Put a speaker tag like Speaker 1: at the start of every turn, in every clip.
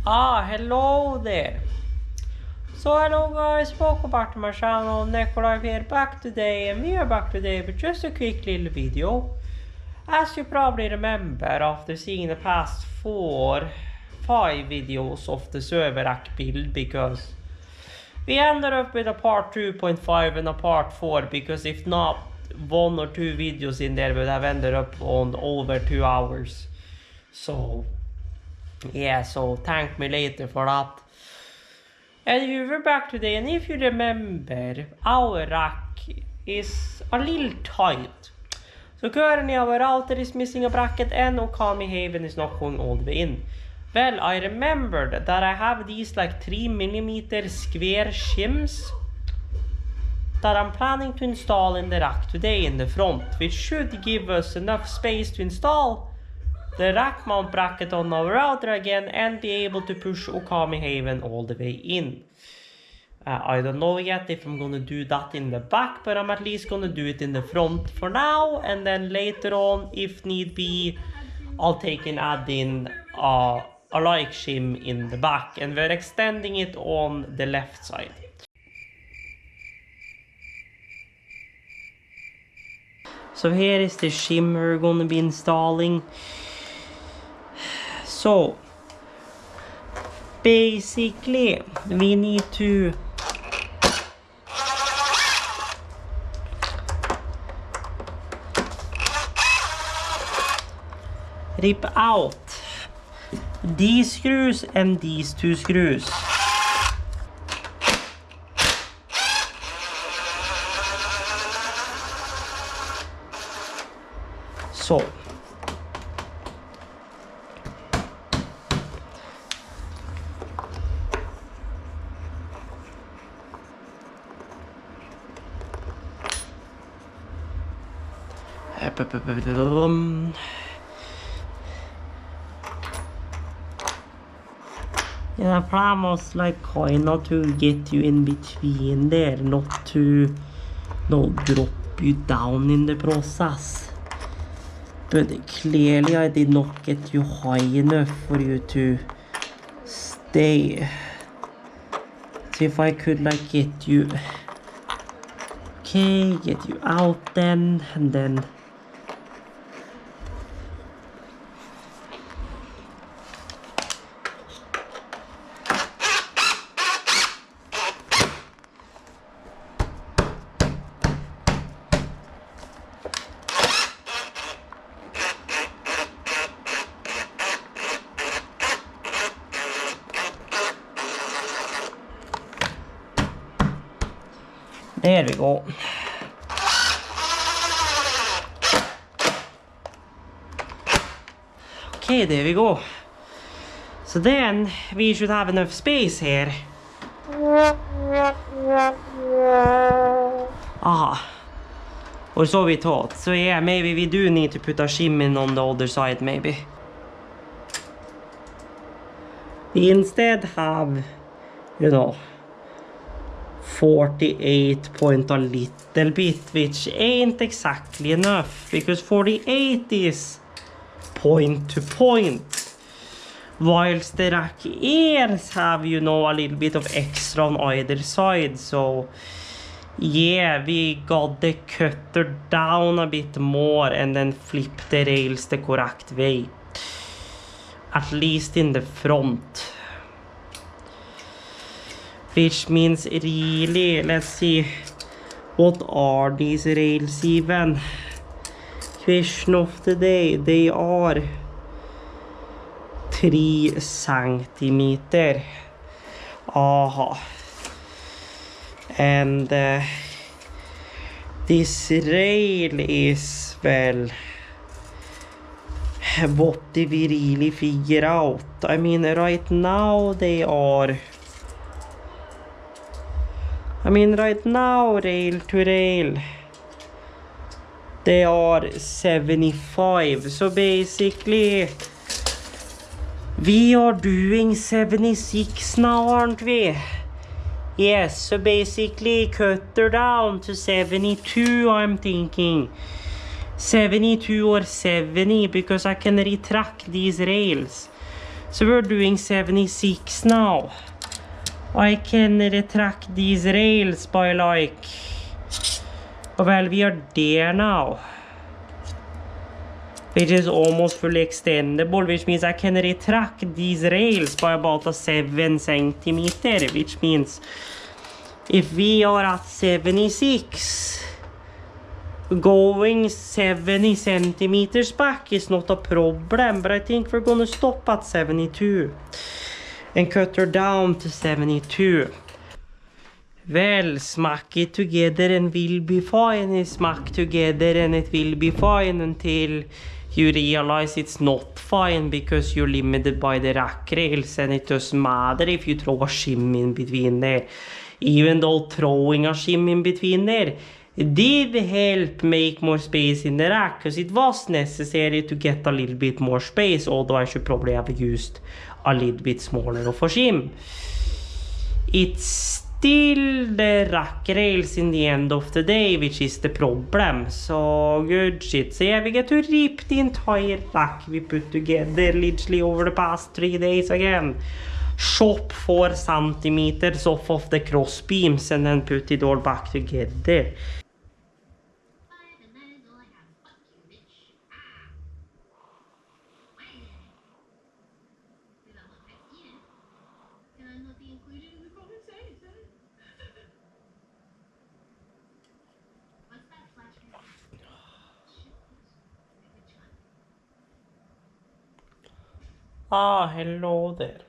Speaker 1: Hello there. So hello guys, welcome back to my channel. Nikolai here, back today, and we are back today with just a quick little video. As you probably remember after seeing the past 4-5 videos of the server rack build, because we ended up with a part 2.5 and a part 4, because if not, 1 or 2 videos in there would have ended up on over 2 hours. So yeah, so thank me later for that. And we're back today, and if you remember, our rack is a little tight. So currently our router is missing a bracket and Okami Haven is not going all the way in. Well, I remembered that I have these like 3mm square shims that I'm planning to install in the rack today in the front, which should give us enough space to install the rack mount bracket on our router again and be able to push Okami Haven all the way in. I don't know yet if I'm gonna do that in the back, but I'm at least gonna do it in the front for now, and then later on, if need be, I'll take and add in a like shim in the back, and we're extending it on the left side. So here is the shim we're gonna be installing. So basically we need to rip out these screws and these 2 screws. So yeah, the plan was like kinda to get you in between there, not to drop you down in the process. But clearly I did not get you high enough for you to stay. So if I could like get you out then, and then there we go. Okay, there we go. So then we should have enough space here. Or so we thought. So yeah, maybe we do need to put a shim in on the other side, maybe. We instead have, 48 point a little bit, which ain't exactly enough, because 48 is point to point, whilst the rack ears have, a little bit of extra on either side. So yeah, we got the cutter down a bit more and then flip the rails the correct way, at least in the front. Which means really, let's see, what are these rails even? Question of the day, they are 3 centimeter. And this rail is, well, what did we really figure out? I mean, right now they are, rail to rail, they are 75. So basically we are doing 76 now, aren't we? Yes, so basically cut her down to 72, I'm thinking. 72 or 70, because I can retract these rails. So we're doing 76 now. I can retract these rails by like... Well, we are there now. Which is almost fully extendable, which means I can retract these rails by about a 7 centimeter, which means if we are at 76, going 70 centimeters back is not a problem, but I think we're gonna stop at 72 and cut her down to 72. Well, smack it together and we'll be fine. Smack together and it will be fine until you realize it's not fine because you're limited by the rack rails, and it doesn't matter if you throw a shim in between there. Even though throwing a shim in between there did help make more space in the rack, because it was necessary to get a little bit more space, although I should probably have used a little bit smaller of a shim. It's still the rack rails in the end of the day which is the problem. So good shit. So yeah, we get to rip the entire rack we put together literally over the past 3 days again. Chop 4 centimeters off of the cross beams and then put it all back together. Hello there.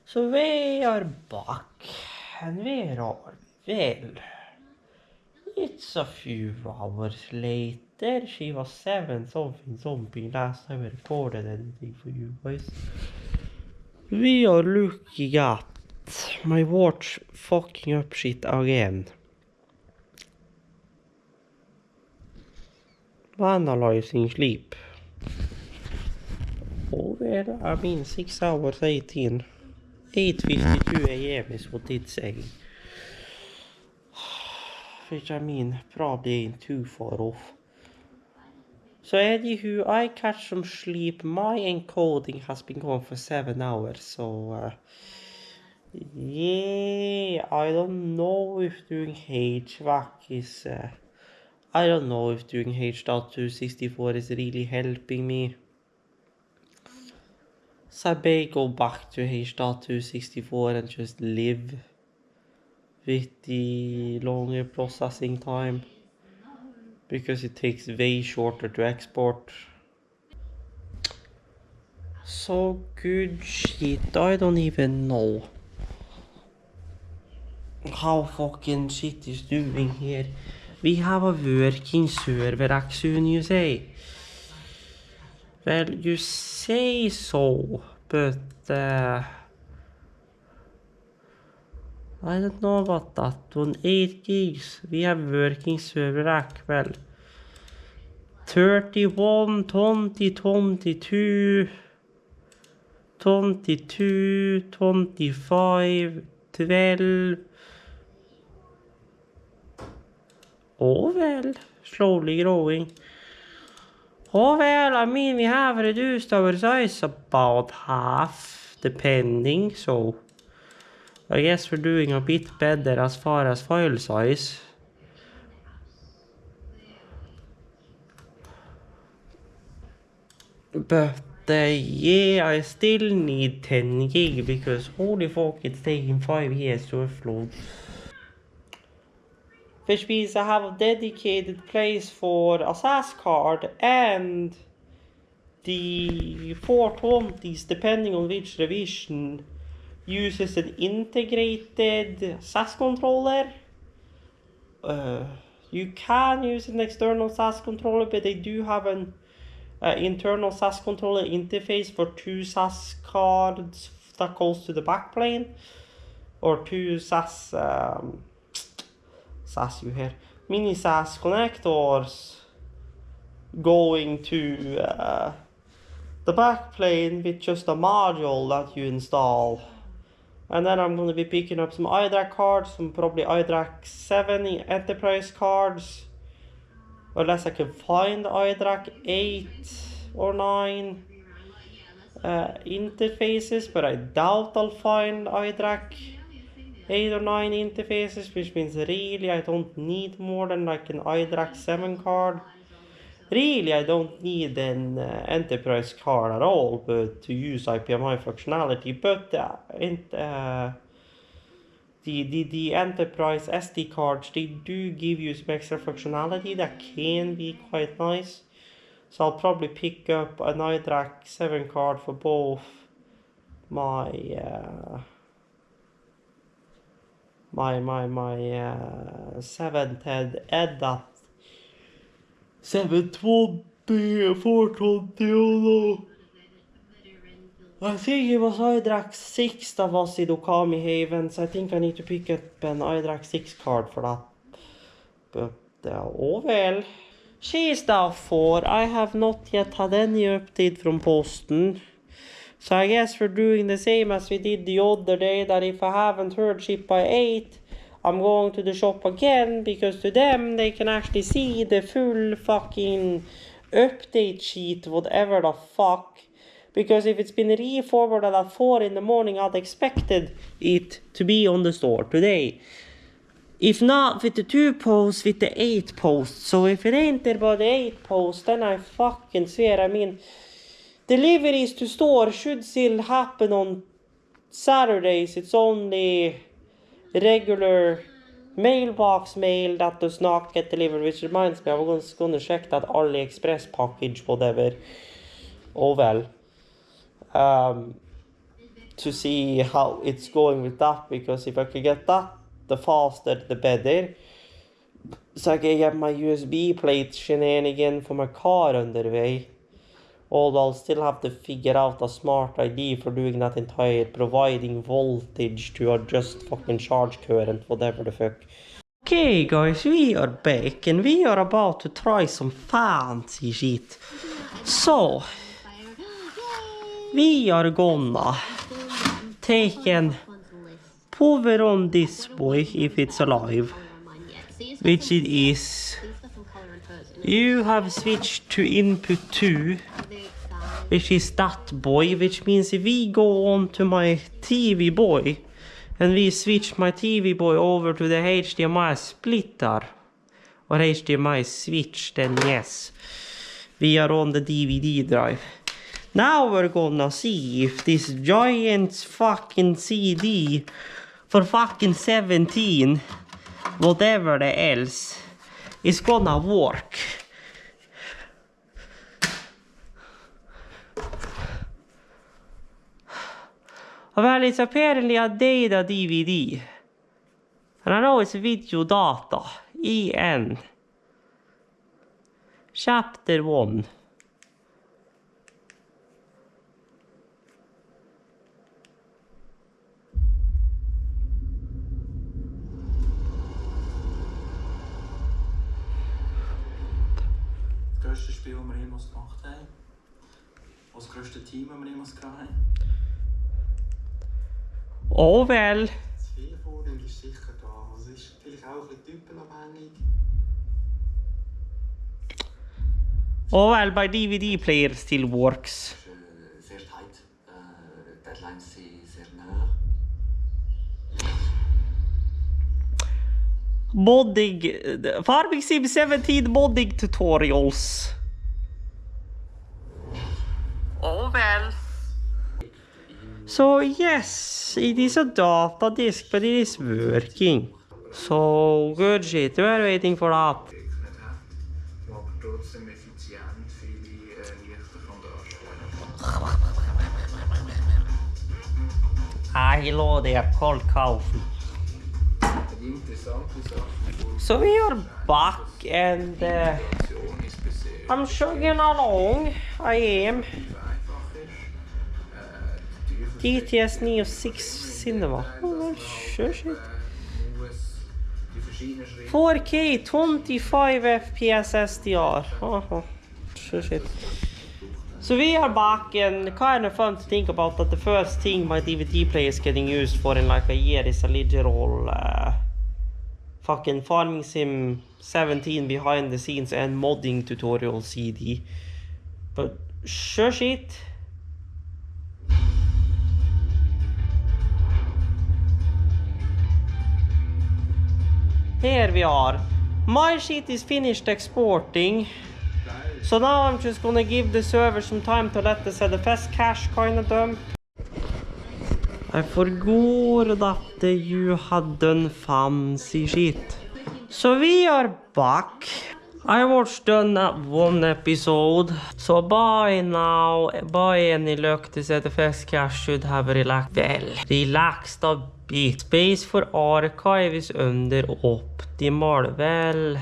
Speaker 1: So we are back, and where are we? Well, it's a few hours later. She was 7 something last time I recorded anything for you guys. We are looking at my watch fucking up shit again. Analyzing sleep. Oh well, I mean 6 hours 18. 8:52 AM is what it's saying. Which I mean probably ain't too far off. So anywho, I catch some sleep. My encoding has been going for 7 hours, so yeah, I don't know if doing HVAC is I don't know if doing H.264 is really helping me. So I may go back to H.264 and just live with the longer processing time, because it takes way shorter to export. So good shit, I don't even know how fucking shit is doing here. We have a working server rack soon, you say? Well, you say so, but I don't know about that one. 8 gigs, we have working server rack. Well, 31, 20, 22, 22, 25, 12. Oh well, slowly growing. Oh well, I mean, we have reduced our size about half, depending, so I guess we're doing a bit better as far as file size. But yeah, I still need 10 gig because holy fuck, it's taking 5 years to upload. Which means I have a dedicated place for a SAS card, and the 420s, depending on which revision, uses an integrated SAS controller. You can use an external SAS controller, but they do have an internal SAS controller interface for 2 SAS cards that goes to the backplane, or 2 SAS you hear, mini SAS connectors going to the backplane with just a module that you install. And then I'm going to be picking up some iDRAC cards, some probably iDRAC 7 Enterprise cards, unless I can find iDRAC 8, or 9 interfaces, but I doubt I'll find iDRAC 8 or 9 interfaces, which means really I don't need more than like an iDRAC 7 card. Really, I don't need an enterprise card at all, but to use IPMI functionality. But the enterprise SD cards, they do give you some extra functionality that can be quite nice. So I'll probably pick up an iDRAC 7 card for both my 710 and that 720, 420. I think it was iDRAC 6 that was in Okami Havens. I think I need to pick up an iDRAC 6 card for that. But oh well. She is now 4. I have not yet had any update from Posten. So I guess we're doing the same as we did the other day, that if I haven't heard ship by 8, I'm going to the shop again, because to them they can actually see the full fucking update sheet, whatever the fuck. Because if it's been re-forwarded at 4 in the morning, I'd expected it to be on the store today. If not with the 2 posts, with the 8 posts. So if it ain't there by the 8 posts, then I fucking swear, I mean, deliveries to store should still happen on Saturdays. It's only regular mailbox mail that does not get delivered, which reminds me, I was gonna check that AliExpress package, whatever. Oh well. To see how it's going with that, because if I could get that, the faster the better. So I can get my USB plate shenanigan for my car underway. Although I'll still have to figure out a smart idea for doing that entire providing voltage to adjust fucking charge current, whatever the fuck. Okay guys, we are back and we are about to try some fancy shit. So we are gonna take and power on this boy if it's alive, which it is. You have switched to input 2, which is that boy, which means if we go on to my TV boy and we switch my TV boy over to the HDMI splitter or HDMI switch, then yes, we are on the DVD drive. Now we're gonna see if this giant fucking CD for fucking 17, whatever the else, is gonna work. Well, it's apparently a data DVD. And I know it's video data. EN. Chapter 1.
Speaker 2: Das grösste Spiel, das wir jemals gemacht haben. Das grösste Team, das wir jemals gehabt haben.
Speaker 1: Oh well.
Speaker 2: Das viel Vorteil ist sicher da. Also es ist vielleicht auch ein bisschen typenabhängig.
Speaker 1: Oh well, my DVD player still works.
Speaker 2: Es ist sehr tight. Deadlines sind sehr nah.
Speaker 1: Modding, Farming Sim 17 modding tutorials. Oh well. So yes, it is a data disk, but it is working. So good shit, we are waiting for that. Hello there, cold coffee. So we are back and I'm chugging along. I am. GTS Neo 6 Cinema. Oh shit. 4K 25 FPS SDR. Oh shit. So we are back, and kind of fun to think about that the first thing my DVD player is getting used for in like a year is a literal fucking Farming Sim 17 behind the scenes and modding tutorial CD. But Shush it. Here we are. My sheet is finished exporting. So now I'm just gonna give the server some time to let the ZFS cache kind of dump. I forgot that you had done fancy shit. So we are back. I watched done one episode. So by now, by any luck, the ZFS cache should have relaxed a bit. Space for archive is under optimal. Well,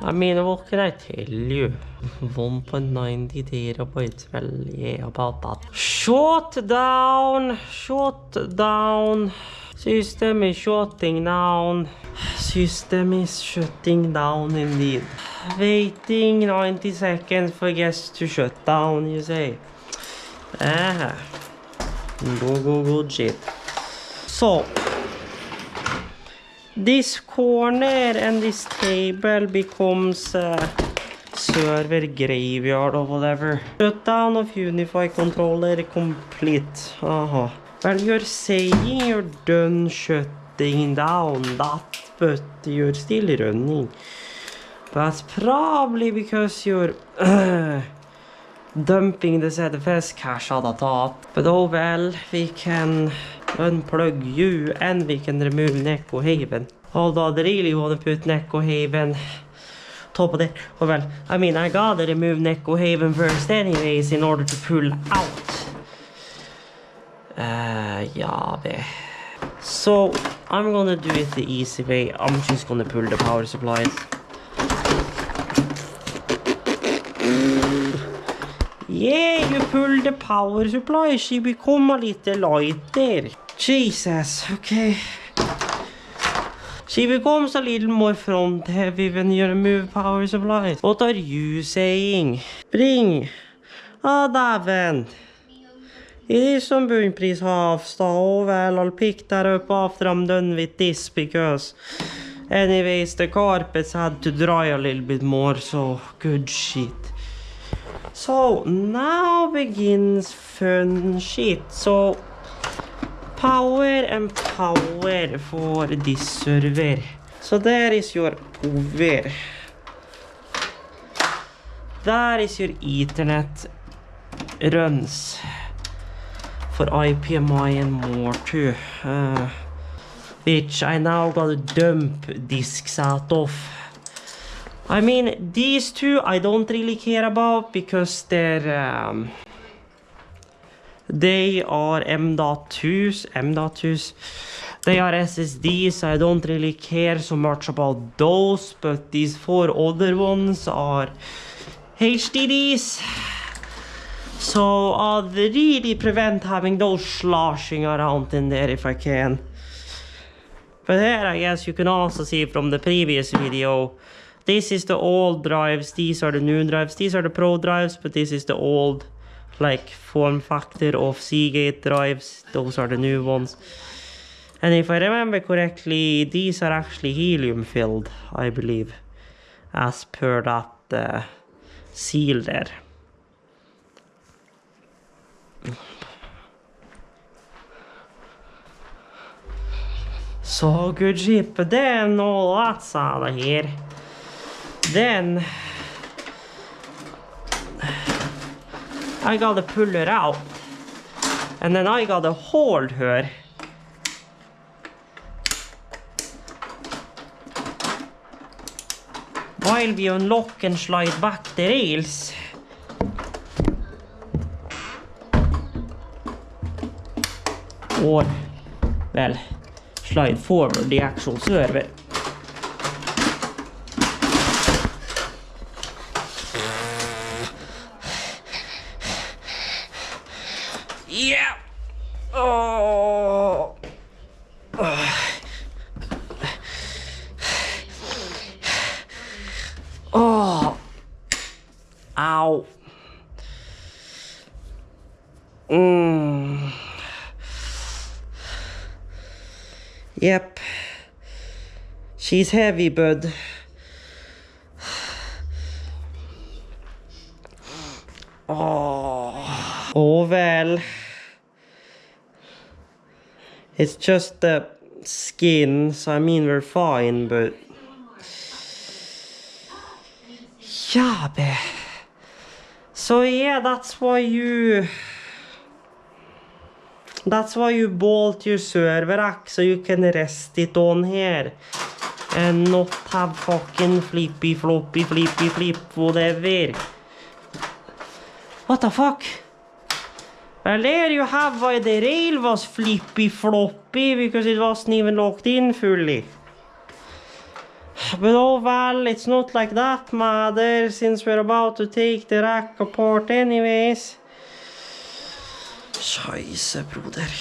Speaker 1: I mean, what can I tell you? 1.90 terabytes, well, yeah, about that. Shut down. System is shutting down. System is shutting down indeed. Waiting 90 seconds for guests to shut down, you say. Good shit. So, this corner and this table becomes server graveyard or whatever. Shutdown of Unify controller complete. Well, you're saying you're done shutting down that, but you're still running. That's probably because you're dumping the ZFS cache at the top. But oh well, we can unplug you and we can remove Neko Haven. Although I really want to put Neko Haven top of it. Oh well, I mean, I gotta remove Neko Haven first anyways in order to pull out. Yeah. So I'm gonna do it the easy way. I'm just gonna pull the power supplies. Yeah, you pull the power supply. She become a little lighter. Jesus, okay. She becomes a little more front heavy when you remove power supplies. What are you saying? Bring. Daven. It is some bunkpris Havstad. Oh well, I'll pick that up after I'm done with this because anyways the carpets had to dry a little bit more, so good shit. So now begins fun shit. So power and power for this server. So there is your power. There is your Ethernet runs for IPMI and more too. Which I now gotta dump disks out of. I mean, these two I don't really care about because they are M.2s. They are SSDs, I don't really care so much about those, but these four other ones are HDDs. So I'll really prevent having those sloshing around in there if I can. But here I guess you can also see from the previous video, this is the old drives, these are the new drives, these are the Pro drives, but this is the old like form factor of Seagate drives, those are the new ones. And if I remember correctly, these are actually helium filled, I believe, as per that seal there. So good shit, but then all that's out of here. Then I gotta pull her out, and then I gotta hold her. While we unlock and slide back the rails. Or, well, slide forward the actual server. Yeah. Oh. Oh. Ow. Yep. She's heavy, bud. Oh. Oh well. It's just the skin, so I mean we're fine, but yeah, so yeah, that's why you bolt your server rack so you can rest it on here and not have fucking flippy floppy flip whatever. What the fuck? Well, there you have why the rail was flippy floppy, because it wasn't even locked in fully. But oh well, it's not like that matter, since we're about to take the rack apart anyways. Scheisse, broder.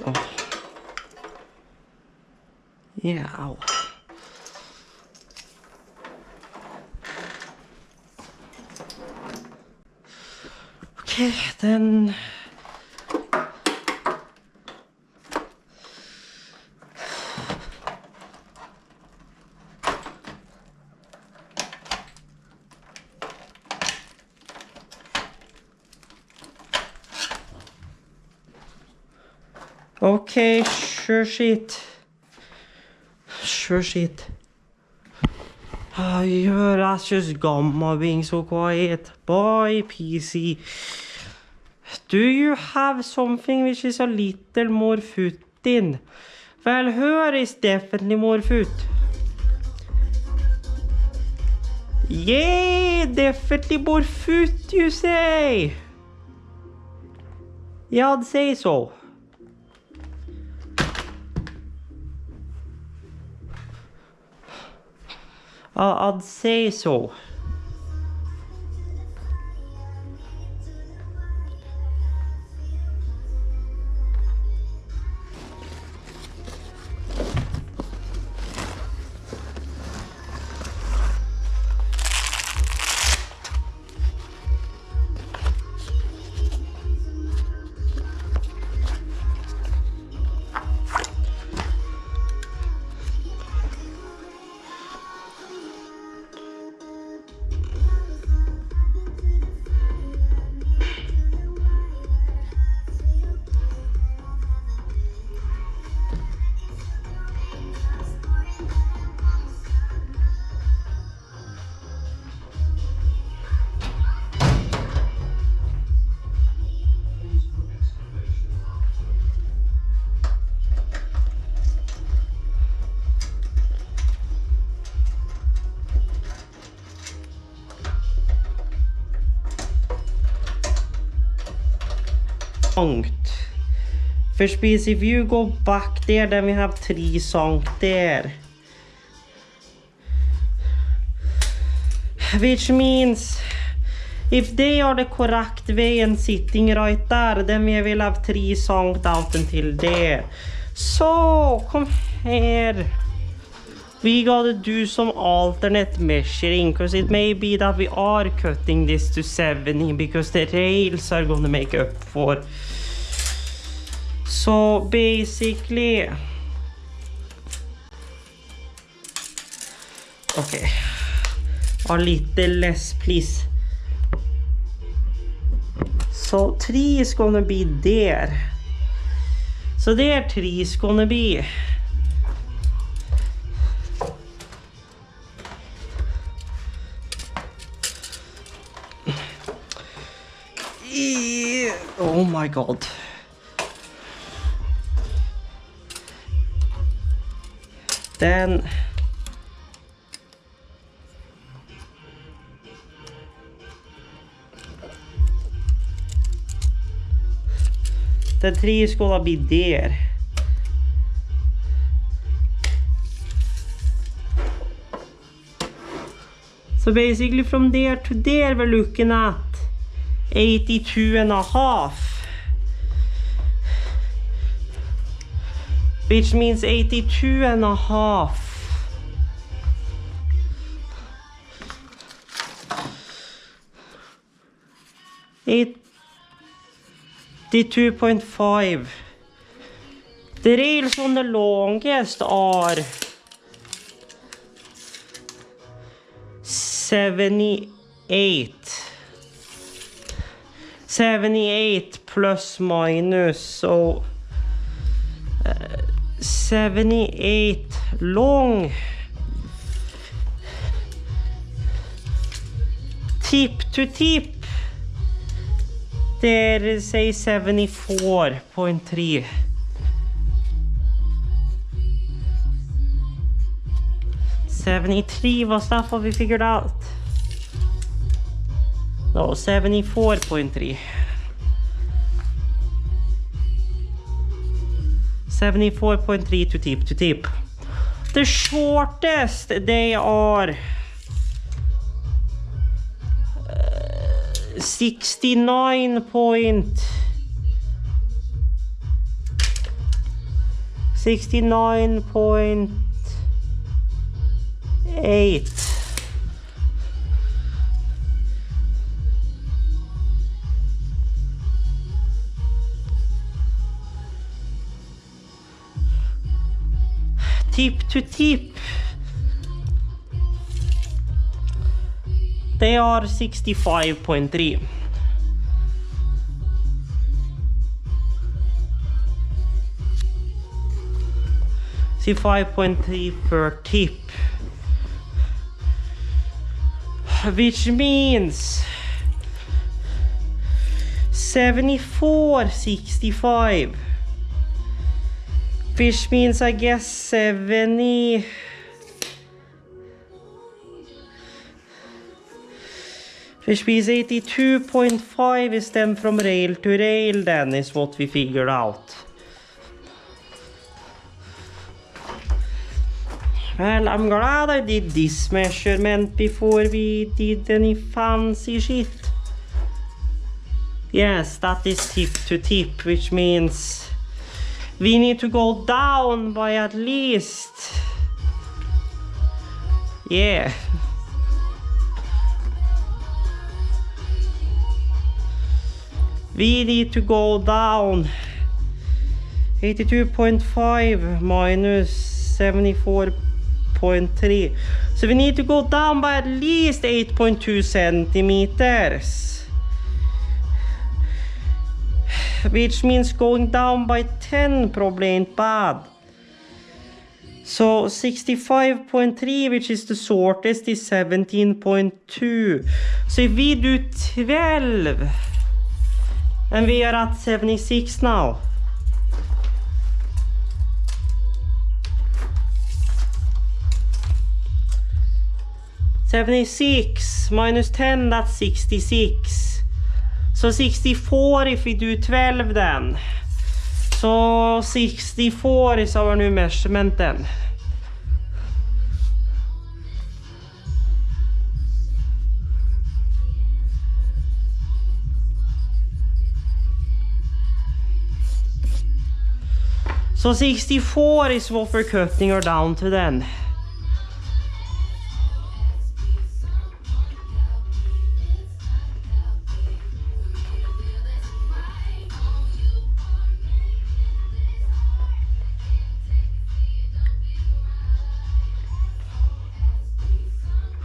Speaker 1: Oh. Yeah, ow. Okay, then... Okay, sure shit. That's just gamma being so quiet. Bye, PC. Do you have something which is a little more foot in? Well, her is definitely more foot. Yeah, definitely more foot, you say? Yeah, I'd say so. I'd say so. First piece, if you go back there, then we have 3 sunk there. Which means if they are the correct way and sitting right there, then we will have 3 sunk out until there. So come here. We gotta do some alternate measuring, because it may be that we are cutting this to 70 because the rails are gonna make up for. So basically, okay, a little less please. So 3 is gonna be there. So there 3 is gonna be. Oh my god. Then the 3 is gonna be there. So basically from there to there we're looking at 82.5, which means 82.5. It 82.5. The rails on the longest are 78 plus minus, so 78 long. Tip to tip. There say 74.3. 73 was that what we figured out? No, 74.3. 74.3 to tip. The shortest they are 69.8. Tip to tip. They are 65.3. See 5.3 per tip, which means 74.65, which means I guess 70. Which means 82.5 is then from rail to rail, then is what we figured out. Well, I'm glad I did this measurement before we did any fancy shit. Yes, that is tip to tip, which means we need to go down by at least... Yeah. We need to go down 82.5 minus 74.3. So we need to go down by at least 8.2 centimeters. Which means going down by 10 probably ain't bad. So 65.3, which is the shortest, is 17.2. So if we do 12... And we are at 76 now. (76) minus 10, that's 66. So 64 if we do 12 then. So 64 is our new measurement then. So 64 is what we're cutting her down to then.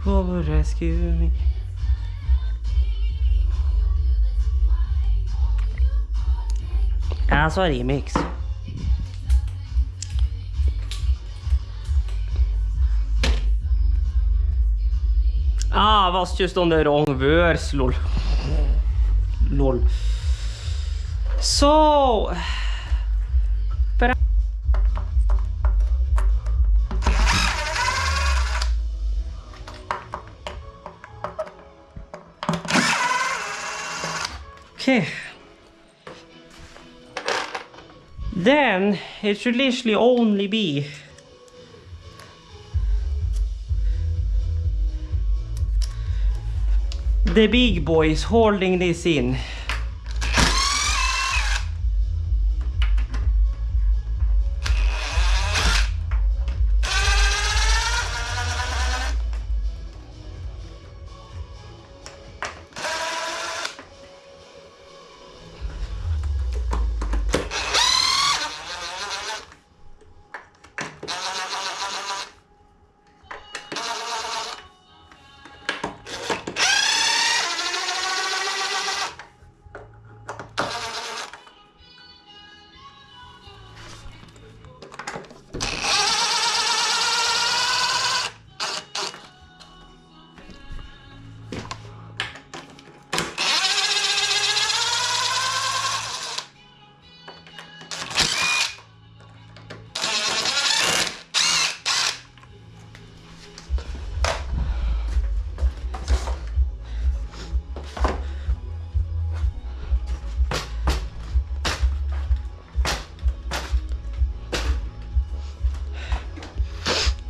Speaker 1: Who will rescue me? Alltså remix. I was just on the wrong verse, lol. Lol. So... Okay. Then it should literally only be the big boys holding this in.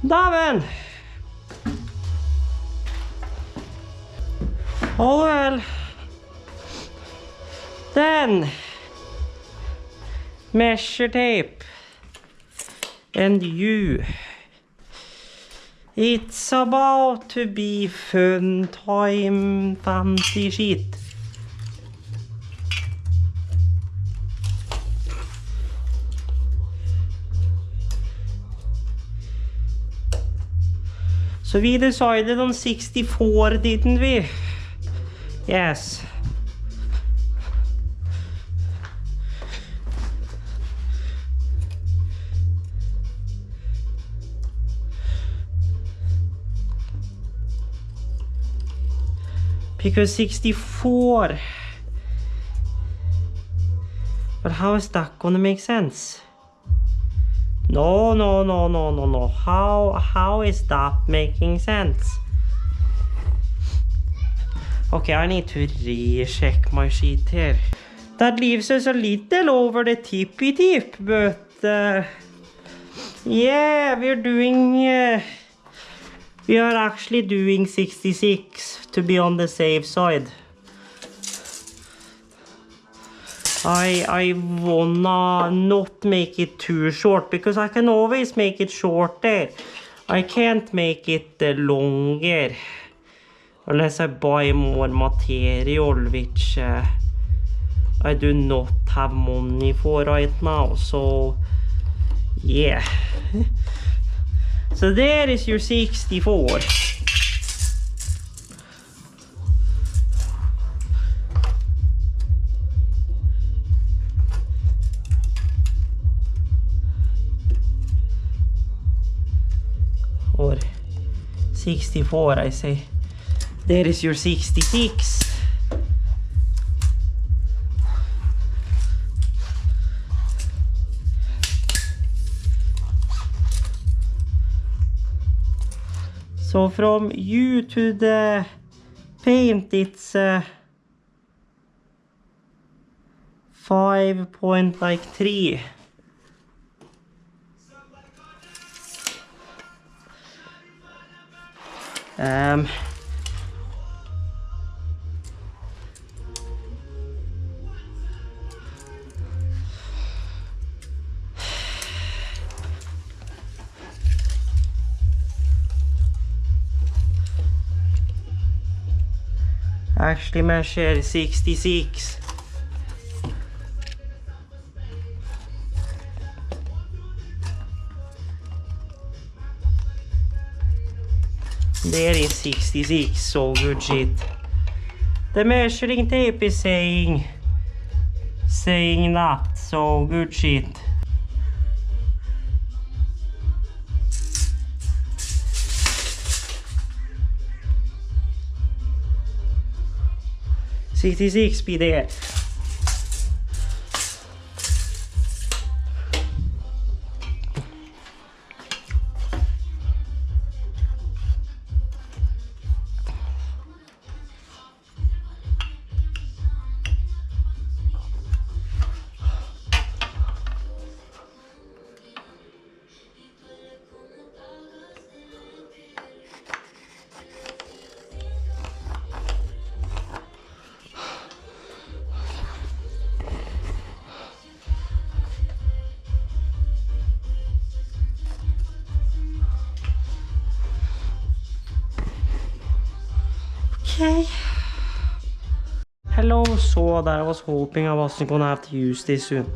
Speaker 1: Damen! Oh well. Then measure tape and you. It's about to be fun time, fancy shit. So we decided on 64, didn't we? Yes. Because 64. But how is that gonna make sense? No. How is that making sense? Okay, I need to recheck my sheet here. That leaves us a little over the tippy tip, but yeah, we are actually doing 66 to be on the safe side. I wanna not make it too short, because I can always make it shorter. I can't make it longer unless I buy more material, which I do not have money for right now. So yeah. So there is your 64. Or 64, I say. There is your 66. So from you to the paint, it's 5.3. Actually measure 66. There is 66, so good shit. The measuring tape is saying that, so good shit. $66 be there. Okay. Hello, saw that. I was hoping I wasn't gonna have to use this soon.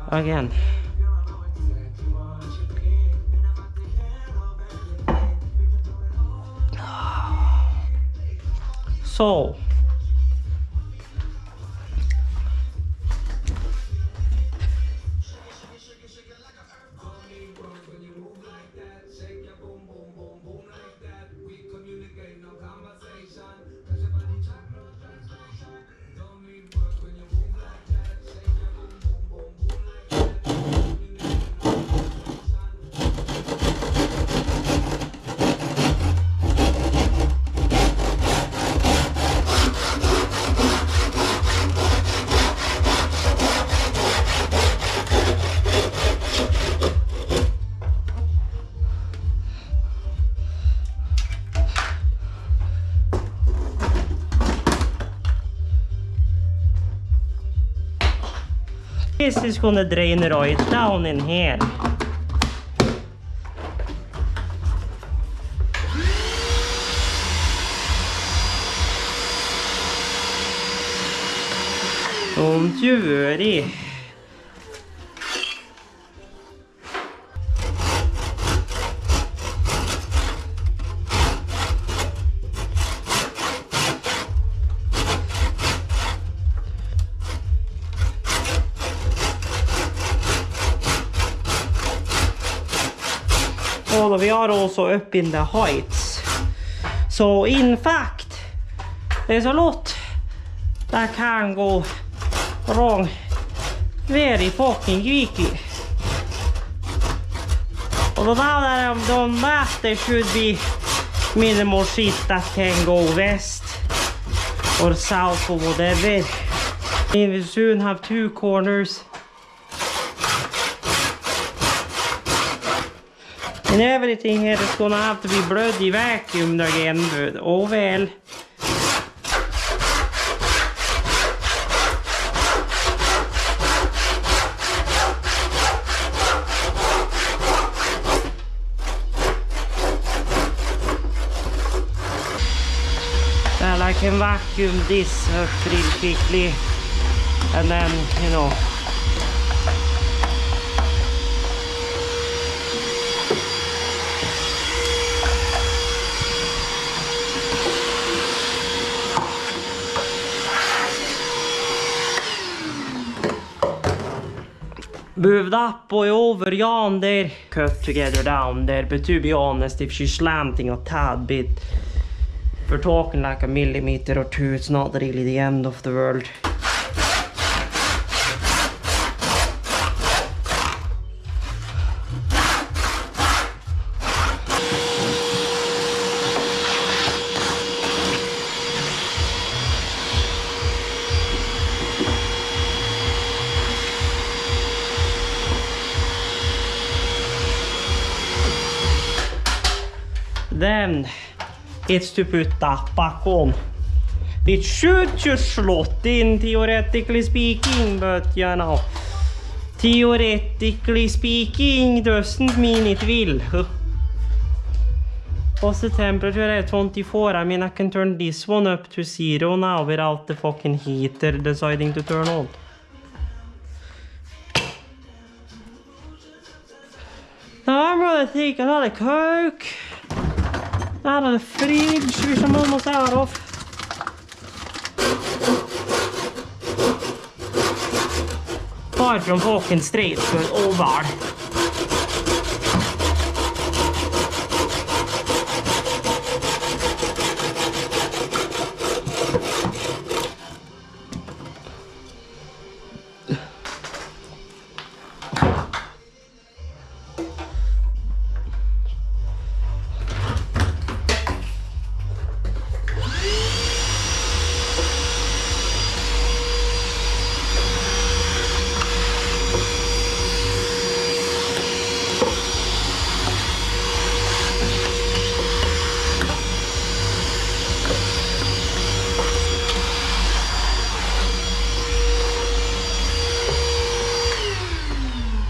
Speaker 1: Again. So. this is gonna drain right down in here. Don't you worry. Oh, we are also up in the heights. So in fact, there's a lot that can go wrong very fucking quickly. Although now that I've done that, there should be minimal shit that can go west or south or whatever. We will soon have 2 corners. And everything here is gonna have to be bloody vacuumed again, but oh well. Well, I can vacuum this up real quickly, and then, you know, moved up or over yonder, cut together down there, but to be honest, if she's slanting a tad bit, we're talking like a millimeter or 2, it's not really the end of the world. Then it's to put that back on. It should just slot in, theoretically speaking, but you know, theoretically speaking doesn't mean it will. What's the temperature at 24? I mean, I can turn this one up to 0 now without the fucking heater deciding to turn on. Now I'm gonna take another Coke out of the fridge, which I'm almost out of. Far from fucking straight, but oh bad.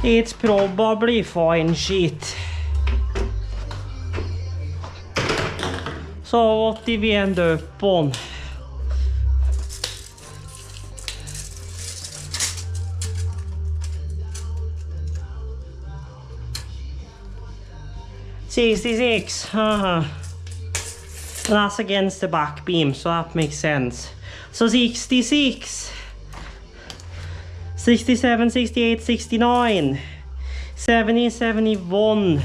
Speaker 1: It's probably fine shit. So what did we end up on? $66. That's against the back beam, so that makes sense. So 66. 67, 68, 69, 70, 71,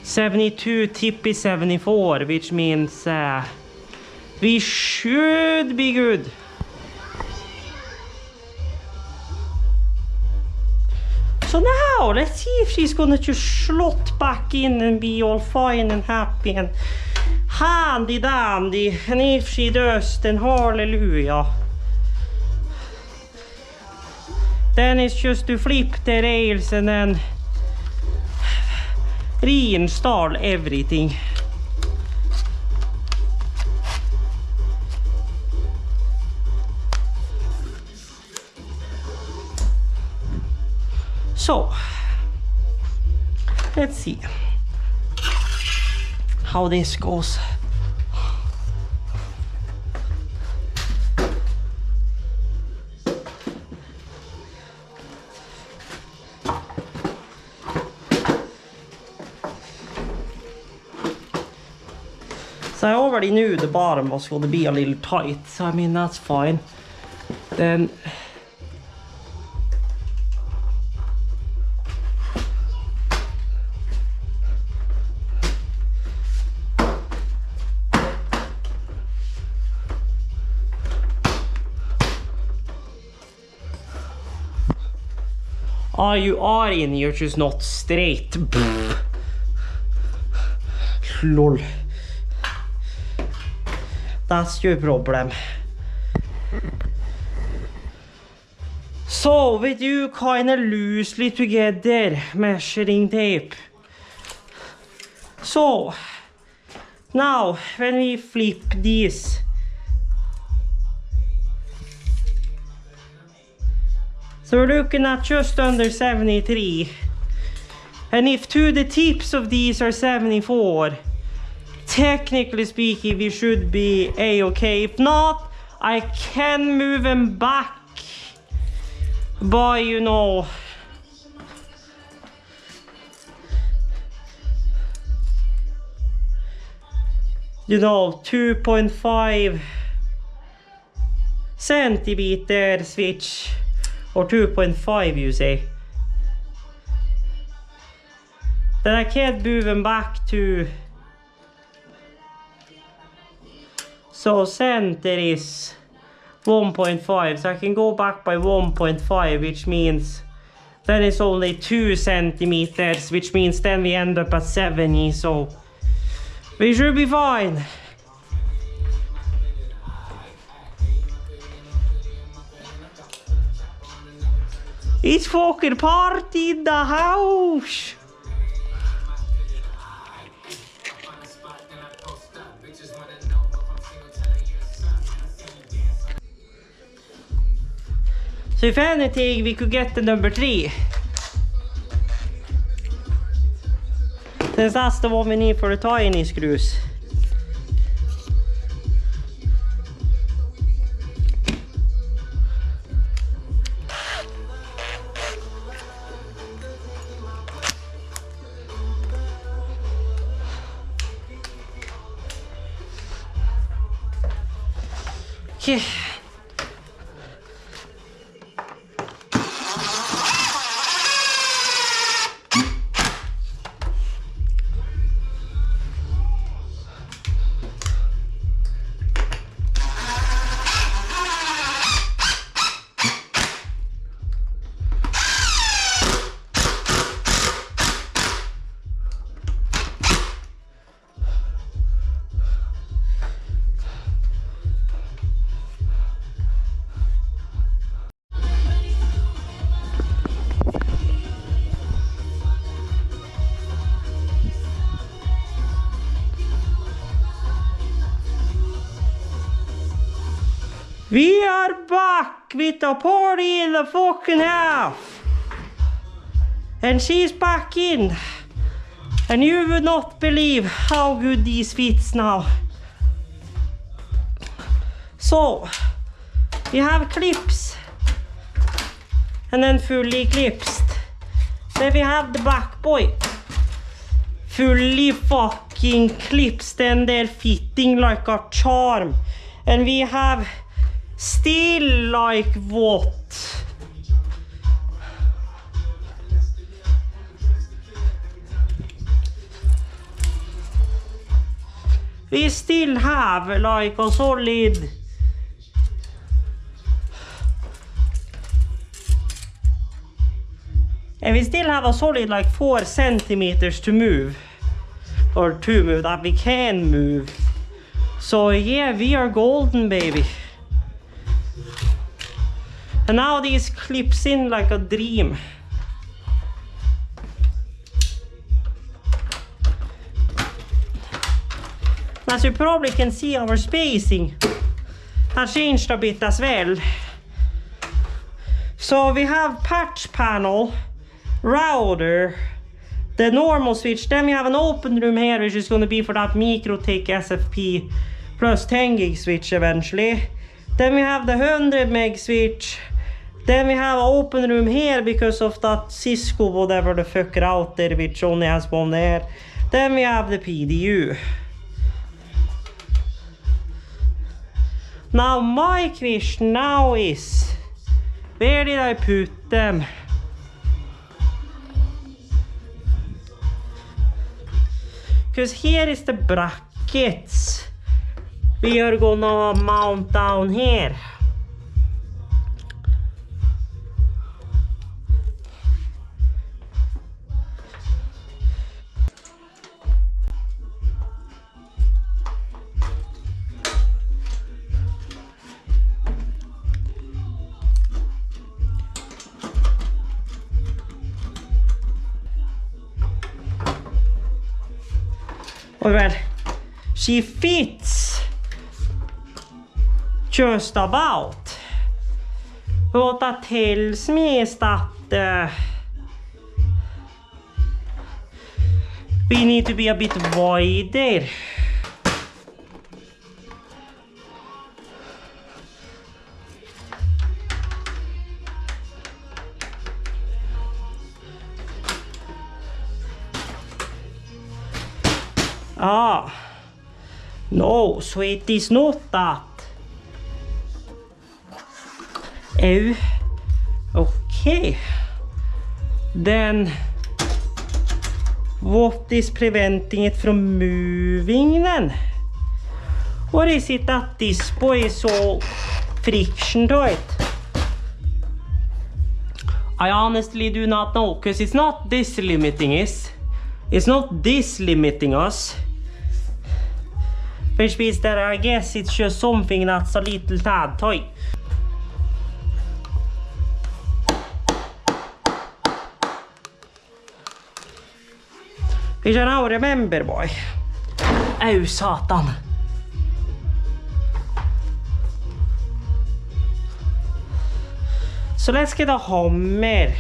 Speaker 1: 72, tippy 74, which means we should be good. So now, let's see if she's gonna just slot back in and be all fine and happy and handy dandy, and if she does, then hallelujah. Then it's just to flip the rails and then reinstall everything. So let's see how this goes. So I already knew the bottom was going to be a little tight, so I mean that's fine. Then oh, you are in, you're just not straight. Lol. That's your problem. So with you kind of loosely together, measuring tape. So now when we flip these, so we're looking at just under 73. And if to the tips of these are 74, technically speaking, we should be a-okay. If not, I can move them back by, you know, you know, 2.5 centimeter switch, or 2.5 you say. Then I can't move them back to, so center is 1.5, so I can go back by 1.5, which means then it's only 2 centimeters, which means then we end up at 70, so we should be fine. It's fucking party in the house! So if anything, we could get the number 3. Since that's the one we need for the tiny screws. Okay. We are back with the party in the fucking house. And she's back in. And you would not believe how good these fits now. So, we have clips. And then fully clipsed. Then we have the back boy. Fully fucking clipsed, and they're fitting like a charm. And we have still like what? We still have like a solid and we still have a solid like 4 centimeters to move, or to move that we can move. So yeah, we are golden, baby. And now these clips in like a dream. As you probably can see, our spacing has changed a bit as well. So we have patch panel router, the normal switch, then we have an open room here which is going to be for that MikroTik SFP plus 10 gig switch eventually. Then we have the 100 meg switch. Then we have an open room here because of that Cisco whatever the fuck router which only has one there. Then we have the PDU. Now my question now is, where did I put them? Because here is the brackets we are gonna mount down here. Well, she fits just about. What that tells me is that we need to be a bit wider. Ah, no, so it is not that. Oh, okay. Then what is preventing it from moving then? Or is it that this boy is so friction to it? I honestly do not know, because it's not this limiting us. It's not this limiting us. Which means that I guess it's just something that's a little tad tight. Which I now remember, boy. Oh, satan. So let's get a hammer.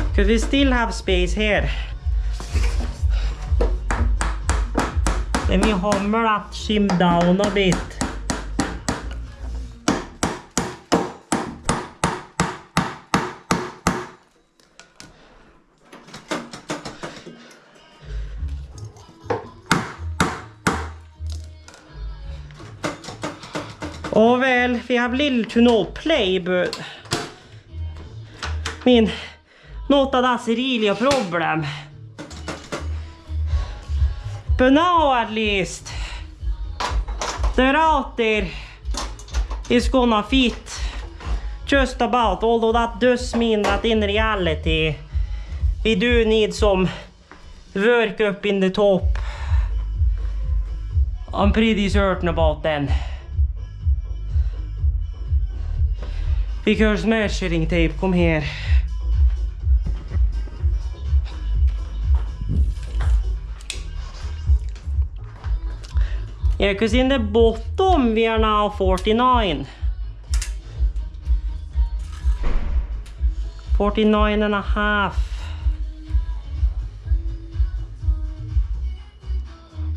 Speaker 1: Because we still have space here. Then we hammer that shim down a bit. Oh well, we have little to no play, but I mean, not that that's really a problem. But now at least the router is gonna fit just about, although that does mean that in reality we do need some work up in the top. I'm pretty certain about that. Because measuring tape, come here. Yeah, because in the bottom we are now 49. 49 and a half.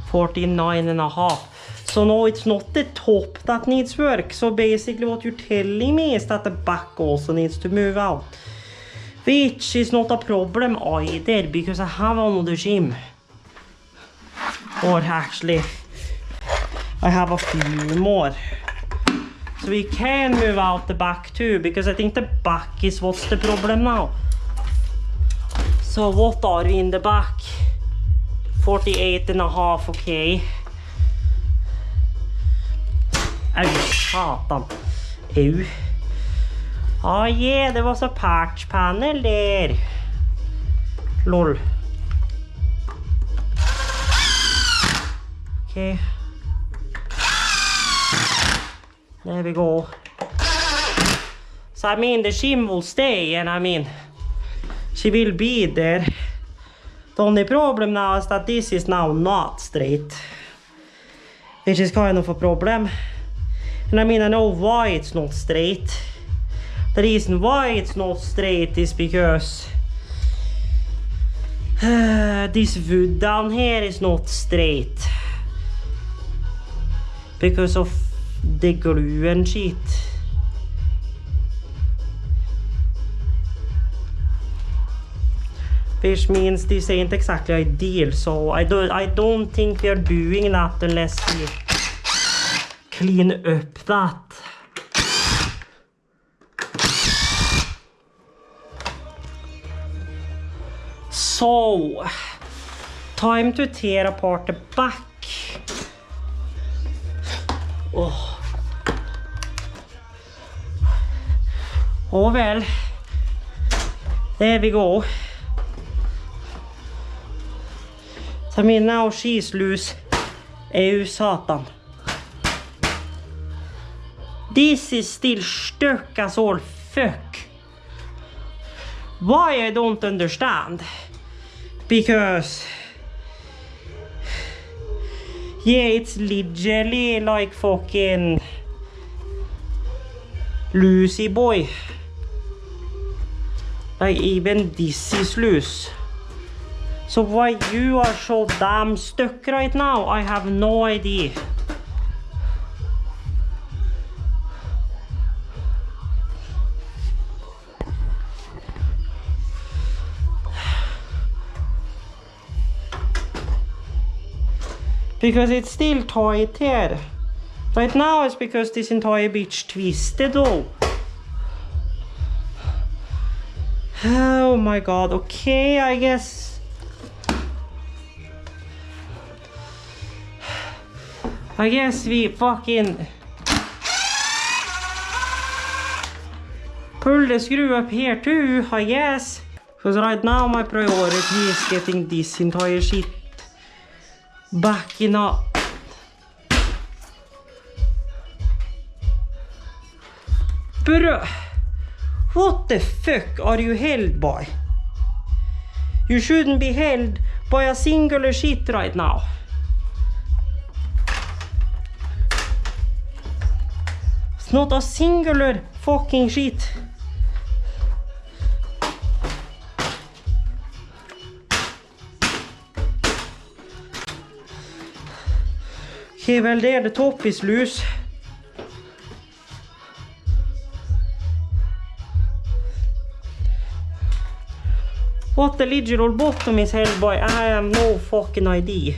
Speaker 1: 49 and a half. So no, it's not the top that needs work. So basically what you're telling me is that the back also needs to move out. Which is not a problem either, because I have another shim. Or actually, I have a few more. So we can move out the back too, because I think the back is what's the problem now. So what are we in the back? 48 and a half, okay. Oh, satan. Oh. Oh yeah, there was a patch panel there. Lol. Okay. There we go. So I mean, the shim will stay, and I mean, she will be there. The only problem now is that this is now not straight. which is kind of a problem. And I mean, I know why it's not straight. The reason why it's not straight is because this wood down here is not straight because of the glue and shit. Which means this ain't exactly ideal, so I don't think we are doing that unless we clean up that. So, time to tear apart the back. Oh, well, there we go. I mean, now she's loose. Ew, satan. This is still stuck as all fuck. Why, I don't understand. Because yeah, it's literally like fucking Lucy boy. Like even this is loose. So why you are so damn stuck right now, I have no idea. Because it's still tight here. Right now it's because this entire bitch twisted though. Oh my god, okay, I guess. We fucking pull the screw up here too, I guess. Because right now my priority is getting this entire shit backing up. But what the fuck are you held by? You shouldn't be held by a singular shit right now. It's not a singular fucking shit. Okay, well there the top is loose. What the literal bottom is held by, I have no fucking idea.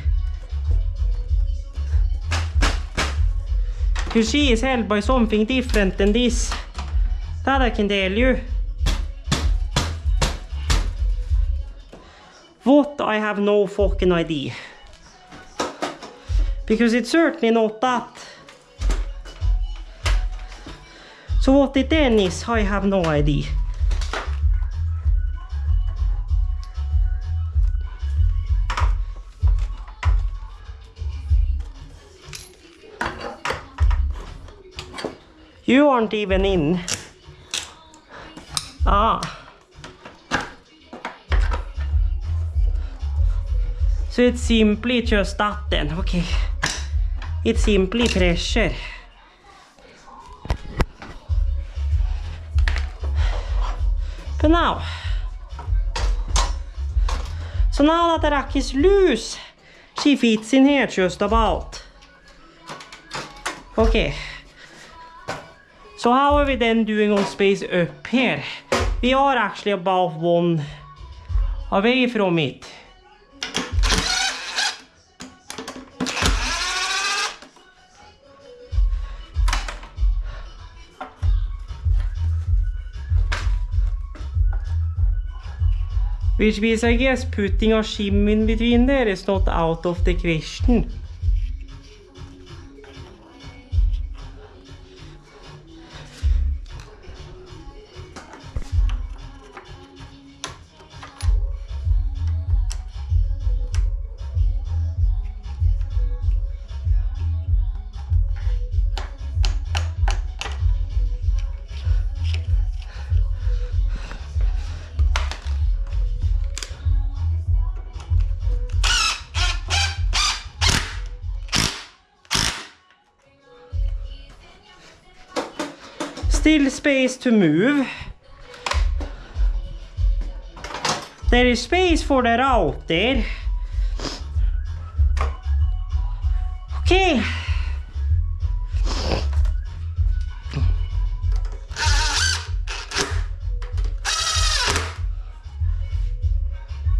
Speaker 1: Because she is held by something different than this. That I can tell you. What, I have no fucking idea. Because it's certainly not that. So what it then is, I have no idea. You aren't even in. Ah. So it's simply just that then, okay. It's simply pressure. But now. So now that the rack is loose, she fits in here just about. Okay. So how are we then doing on space up here? We are actually about one away from it. Which means, I guess, putting a shim in between there is not out of the question. Still space to move. There is space for the router. Okay.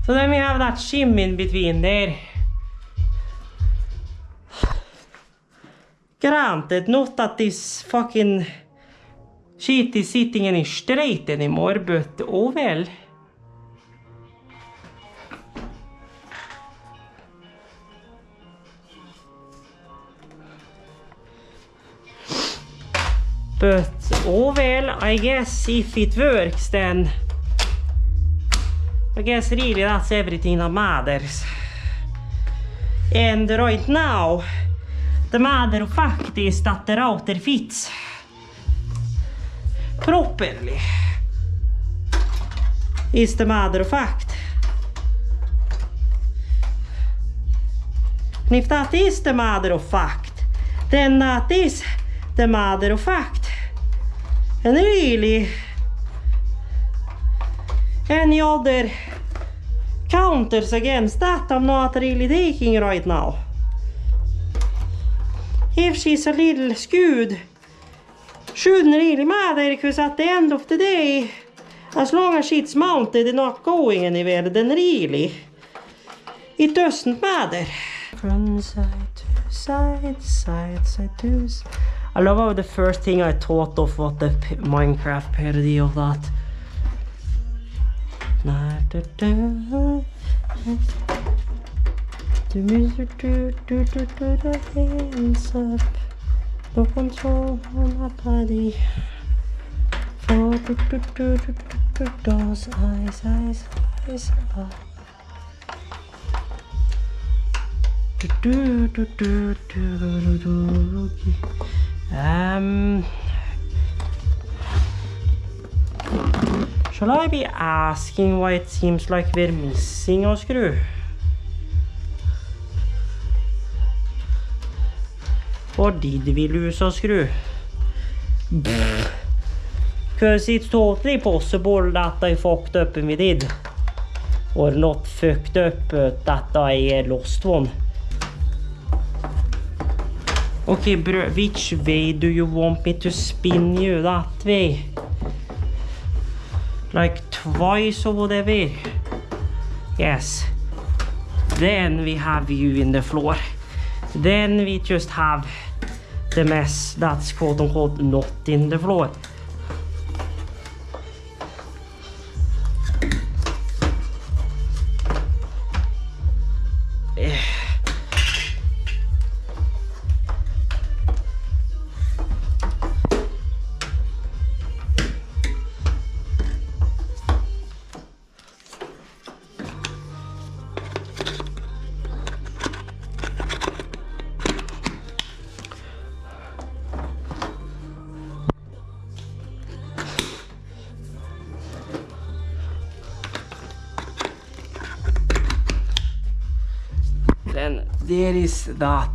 Speaker 1: So then we have that shim in between there. Granted, not that this fucking shit is sitting any straight anymore, but oh well. But oh well, I guess if it works, then I guess really that's everything that matters. And right now, the matter of fact is that the router fits properly. Is the matter of fact. And if that is the matter of fact, then that is the matter of fact. And really, any other counters against that I'm not really taking right now. If she's a little skewed, shouldn't really matter, because at the end of the day, as long as it's mounted and not going anywhere, then really, it doesn't matter. From side to side, side to side. I love how the first thing I thought of was the Minecraft parody of that. The music do the hands up. No control on my body. For those eyes up. Shall I be asking why it seems like we're missing a screw? Or did we lose a screw? Because it's totally possible that I fucked up and we did. Or not fucked up, but that I lost one. Okay, bro, which way do you want me to spin you? That way? Like twice or whatever? Yes. Then we have you in the floor. Then we just have the mess that's quote unquote not in the floor. Then there is that.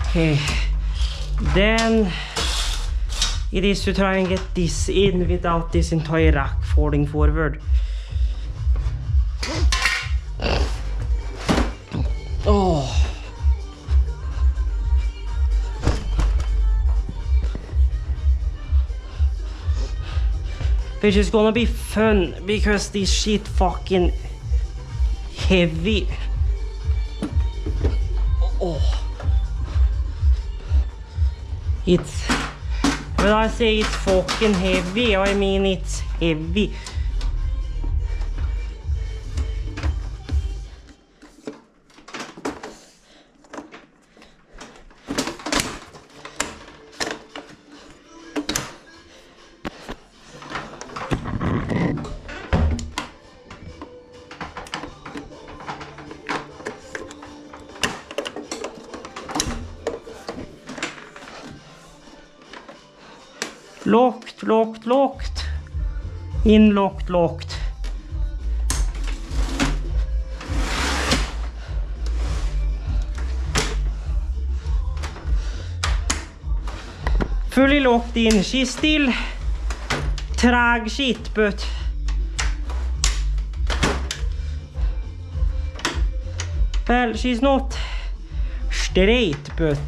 Speaker 1: Okay. Then it is to try and get this in without this entire rack falling forward. Oh. Which is gonna be fun because this shit fucking heavy. Oh. It's, when I say it's fucking heavy, I mean it's heavy. Locked, locked, locked. In, locked, locked. fully locked in. She's still drag shit, but well, she's not straight, but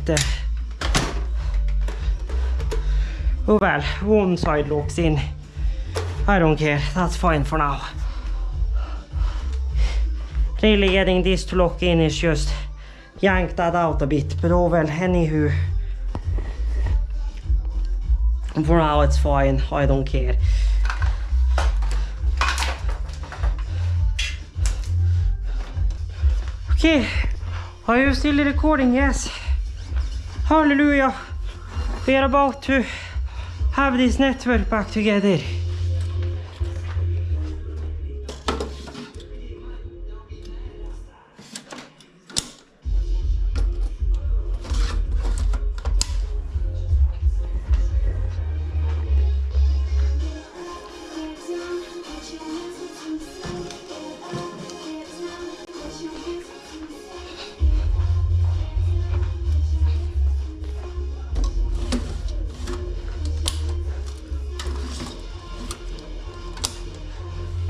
Speaker 1: oh well, one side locks in. I don't care, that's fine for now. Really getting this to lock in is just yank that out a bit, but oh well, anywho. For now it's fine, I don't care. Okay, are you still recording? Yes. Hallelujah. We are about to have this network back together.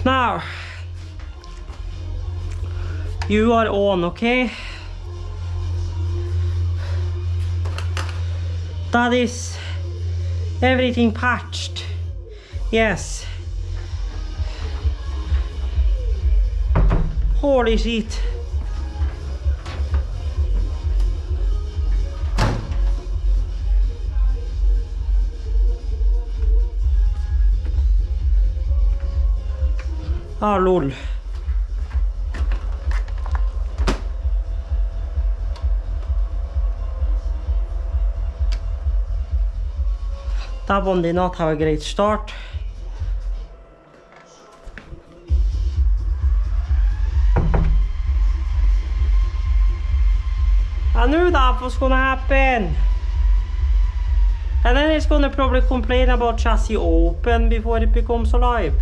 Speaker 1: Now, you are on, okay? That is everything patched. Yes. Holy shit. Ah, lol. That one did not have a great start. I knew that was gonna happen. And then it's gonna probably complain about chassis open before it becomes alive.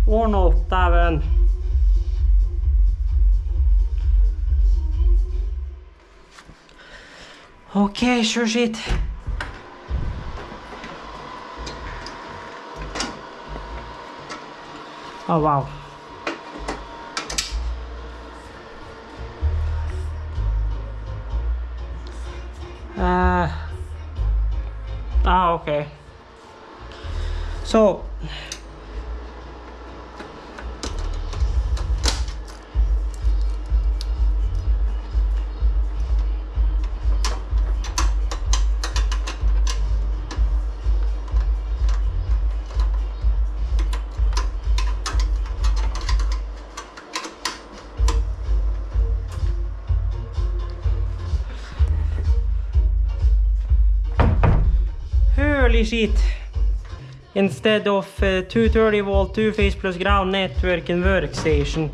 Speaker 1: Or not even. Okay, sure shit. Oh wow. Okay. So holy shit. Instead of 230 volt 2-phase plus ground network and workstation.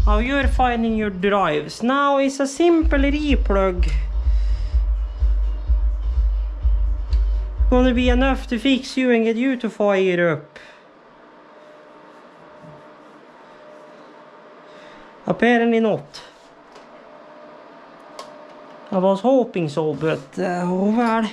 Speaker 1: How you're finding your drives. Now it's a simple replug. Gonna be enough to fix you and get you to fire up. Apparently not. I was hoping so, but oh well.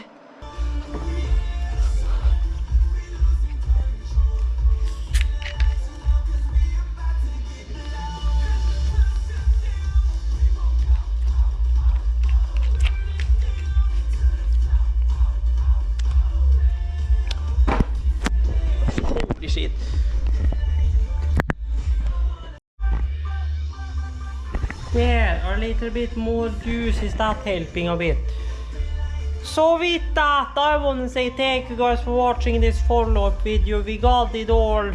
Speaker 1: Holy shit. Yeah, a little bit more juice is that helping a bit. So with that, I want to say thank you guys for watching this follow-up video. We got it all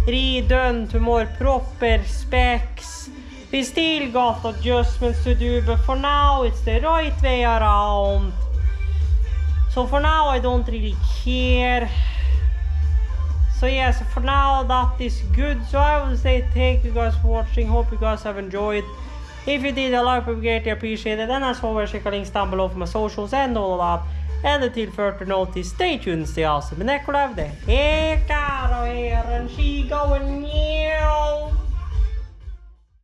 Speaker 1: redone to more proper specs. We still got adjustments to do, but for now it's the right way around. So for now I don't really care. So yeah, so for now that is good. So I will say thank you guys for watching. Hope you guys have enjoyed. If you did, a like would be greatly appreciated. And as always, check the links down below for my socials and all of that. Ända till further notice, stay tuned, stay awesome. Men Nikolaj, det är Karo här and she going yeah.